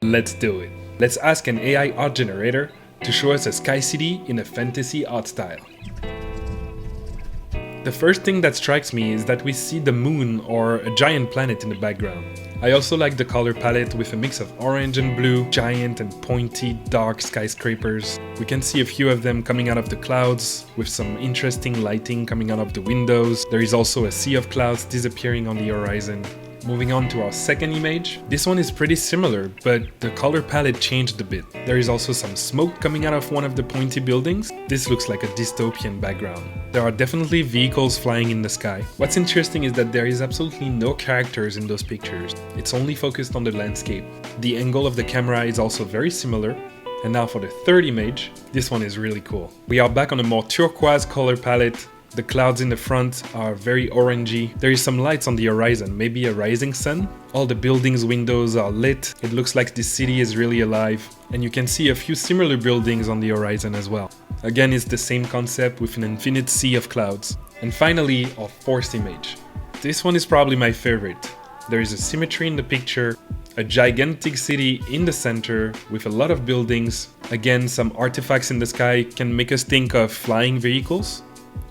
Let's do it. Let's ask an AI art generator to show us a sky city in a fantasy art style. The first thing that strikes me is that we see the moon or a giant planet in the background. I also like the color palette with a mix of orange and blue, giant and pointy, dark skyscrapers. We can see a few of them coming out of the clouds, with some interesting lighting coming out of the windows. There is also a sea of clouds disappearing on the horizon. Moving on to our second image. This one is pretty similar, but the color palette changed a bit. There is also some smoke coming out of one of the pointy buildings. This looks like a dystopian background. There are definitely vehicles flying in the sky. What's interesting is that there is absolutely no characters in those pictures. It's only focused on the landscape. The angle of the camera is also very similar. And now for the third image. This one is really cool. We are back on a more turquoise color palette. The clouds in the front are very orangey. There is some lights on the horizon, maybe a rising sun. All the buildings' windows are lit. It looks like this city is really alive. And you can see a few similar buildings on the horizon as well. Again, it's the same concept with an infinite sea of clouds. And finally, our fourth image. This one is probably my favorite. There is a symmetry in the picture, a gigantic city in the center with a lot of buildings. Again, some artifacts in the sky can make us think of flying vehicles.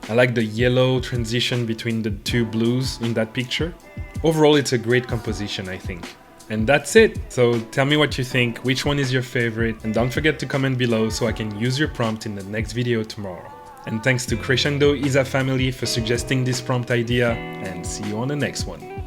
I like the yellow transition between the two blues in that picture. Overall, it's a great composition, I think. And that's it! So tell me what you think, which one is your favorite, and don't forget to comment below so I can use your prompt in the next video tomorrow. And thanks to Crescendo Isa family for suggesting this prompt idea, and see you on the next one.